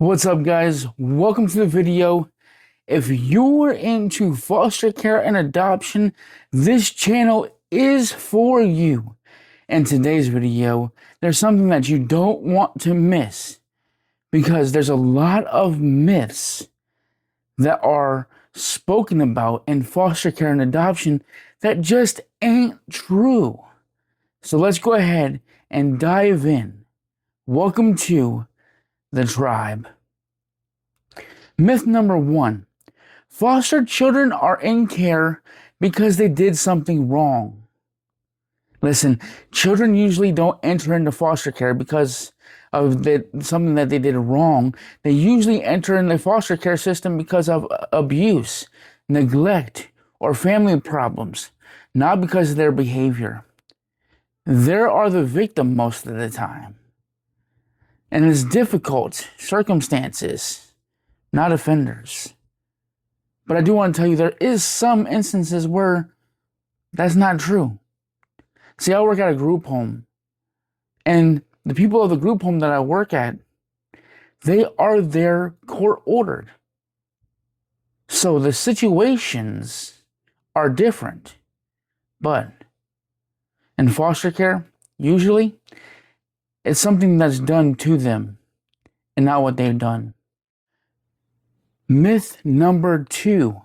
What's up, guys? Welcome to the video. If you're into foster care and adoption, this channel is for you. In today's video, there's something that you don't want to miss because there's a lot of myths that are spoken about in foster care and adoption that just ain't true. So let's go ahead and dive in. Welcome to the tribe. Myth number 1. Foster children are in care because they did something wrong. Listen, children usually don't enter into foster care because of something that they did wrong. They usually enter in the foster care system because of abuse, neglect, or family problems, not because of their behavior. They are the victim most of the time. And it's difficult circumstances, not offenders. But I do want to tell you there is some instances where that's not true. See, I work at a group home, and the people of the group home that I work at, they are there court ordered. So the situations are different. But in foster care, usually, it's something that's done to them and not what they've done. Myth number 2.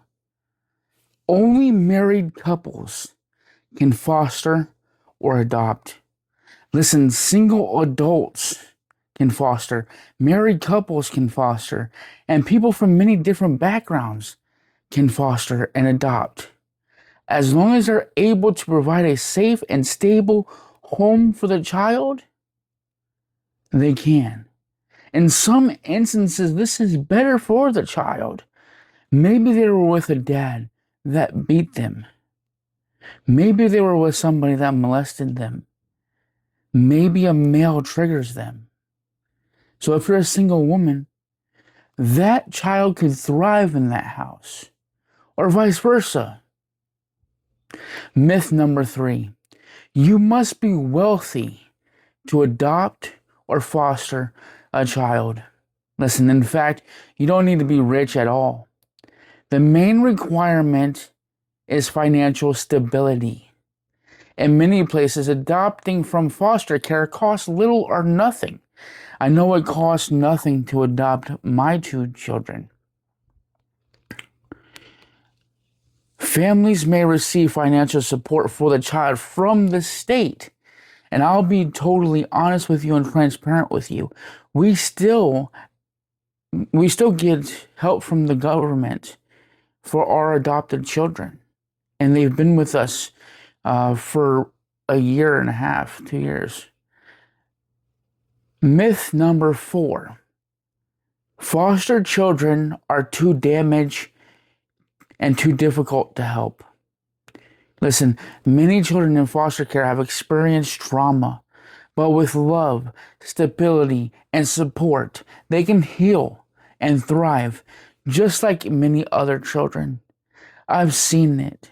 Only married couples can foster or adopt. Listen, single adults can foster, married couples can foster, and people from many different backgrounds can foster and adopt. As long as they're able to provide a safe and stable home for the child, they can. In some instances, this is better for the child. Maybe they were with a dad that beat them. Maybe they were with somebody that molested them. Maybe a male triggers them. So if you're a single woman, that child could thrive in that house, or vice versa. Myth number 3. You must be wealthy to adopt or foster a child. Listen, in fact, you don't need to be rich at all. The main requirement is financial stability. In many places, adopting from foster care costs little or nothing. I know it costs nothing to adopt my 2 children. Families may receive financial support for the child from the state. And I'll be totally honest with you and transparent with you. We still get help from the government for our adopted children. And they've been with us for a year and a half, 2 years. Myth number 4. Foster children are too damaged and too difficult to help. Listen, many children in foster care have experienced trauma, but with love, stability, and support, they can heal and thrive just like many other children. I've seen it.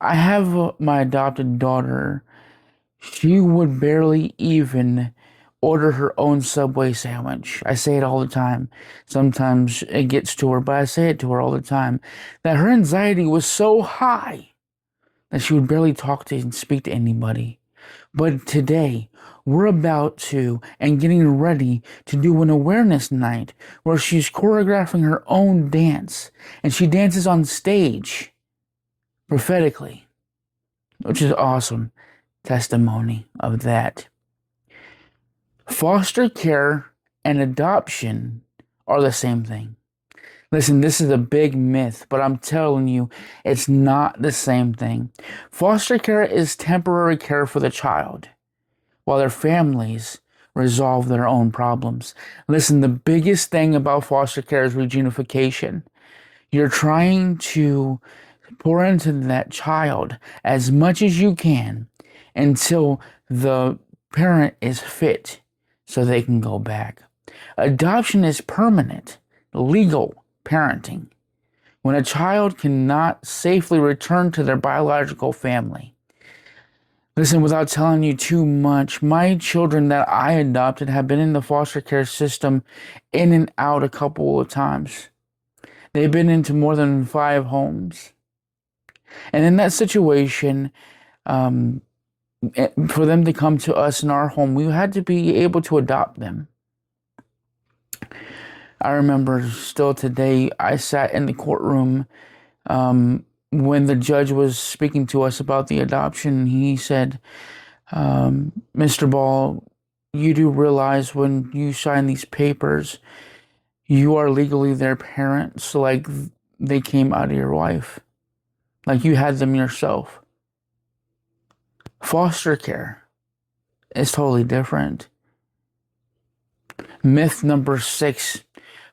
I have my adopted daughter. She would barely even order her own Subway sandwich. I say it all the time. Sometimes it gets to her, but I say it to her all the time, that her anxiety was so high that she would barely talk to and speak to anybody. But today, we're about to and getting ready to do an awareness night where she's choreographing her own dance, and she dances on stage prophetically, which is awesome testimony of that. Foster care and adoption are the same thing. Listen, this is a big myth, but I'm telling you, it's not the same thing. Foster care is temporary care for the child, while their families resolve their own problems. Listen, the biggest thing about foster care is reunification. You're trying to pour into that child as much as you can until the parent is fit so they can go back. Adoption is permanent, legal parenting, when a child cannot safely return to their biological family. Listen, without telling you too much, my children that I adopted have been in the foster care system in and out a couple of times. They've been into more than 5 homes. And in that situation, um, for them to come to us in our home, we had to be able to adopt them. I remember still today, I sat in the courtroom when the judge was speaking to us about the adoption. He said, Mr. Ball, you do realize when you sign these papers, you are legally their parents, like they came out of your life, like you had them yourself. Foster care is totally different. Myth number 6.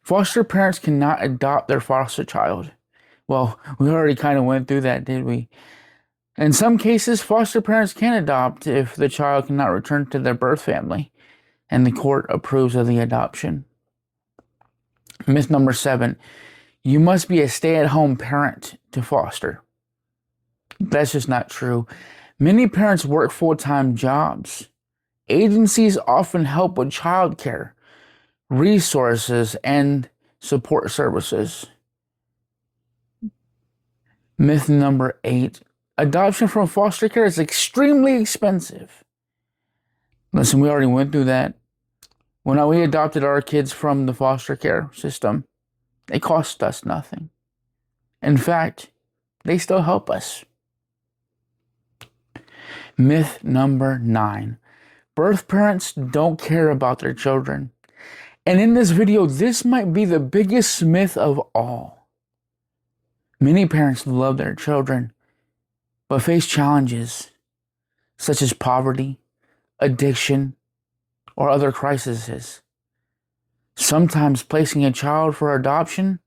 Foster parents cannot adopt their foster child. Well, we already kind of went through that, did we? In some cases, foster parents can adopt if the child cannot return to their birth family and the court approves of the adoption. Myth number 7. You must be a stay-at-home parent to foster. That's just not true. Many parents work full-time jobs. Agencies often help with childcare, resources, and support services. Myth number 8. Adoption from foster care is extremely expensive. Listen, we already went through that. When we adopted our kids from the foster care system, it cost us nothing. In fact, they still help us. Myth number 9. Birth parents don't care about their children. And in this video, this might be the biggest myth of all. Many parents love their children, but face challenges such as poverty, addiction, or other crises. Sometimes placing a child for adoption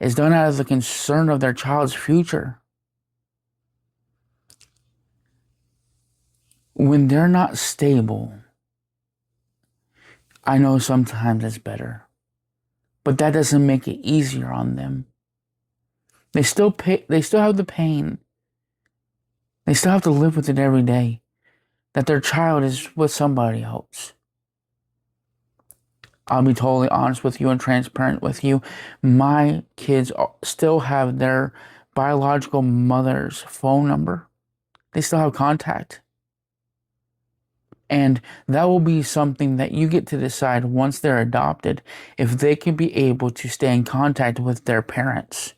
is done out of the concern of their child's future. When they're not stable, I know sometimes it's better, but that doesn't make it easier on them. They still have the pain. They still have to live with it every day, that their child is with somebody else. I'll be totally honest with you and transparent with you. My kids still have their biological mother's phone number. They still have contact. And that will be something that you get to decide once they're adopted, if they can be able to stay in contact with their parents,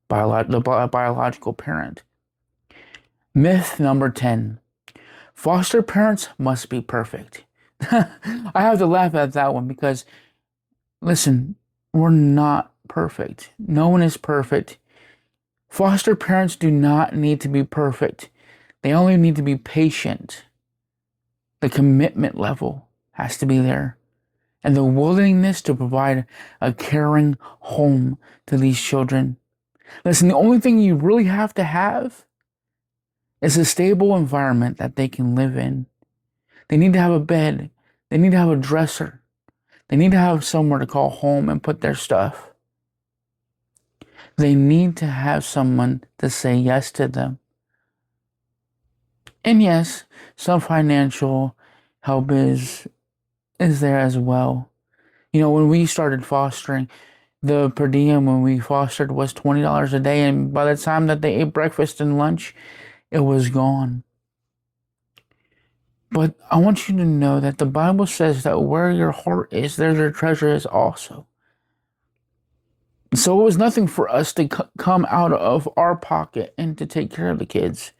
the biological parent. Myth number 10. Foster parents must be perfect. I have to laugh at that one because, listen, we're not perfect. No one is perfect. Foster parents do not need to be perfect. They only need to be patient. The commitment level has to be there, and the willingness to provide a caring home to these children. Listen, the only thing you really have to have is a stable environment that they can live in. They need to have a bed. They need to have a dresser. They need to have somewhere to call home and put their stuff. They need to have someone to say yes to them. And yes, some financial help is there as well. You know, when we started fostering, the per diem when we fostered was $20 a day, and by the time that they ate breakfast and lunch, it was gone. But I want you to know that the Bible says that where your heart is, there your treasure is also. So it was nothing for us to come out of our pocket and to take care of the kids.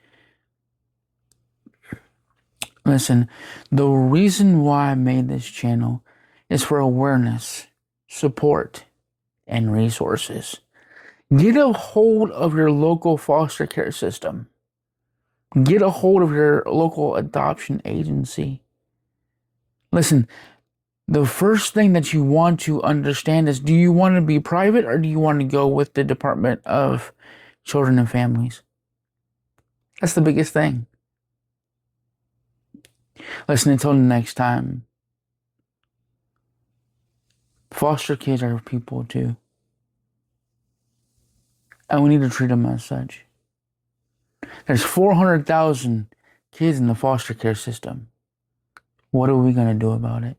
Listen, the reason why I made this channel is for awareness, support, and resources. Get a hold of your local foster care system. Get a hold of your local adoption agency. Listen, the first thing that you want to understand is, do you want to be private or do you want to go with the Department of Children and Families? That's the biggest thing. Listen, until next time, foster kids are people too. And we need to treat them as such. There's 400,000 kids in the foster care system. What are we going to do about it?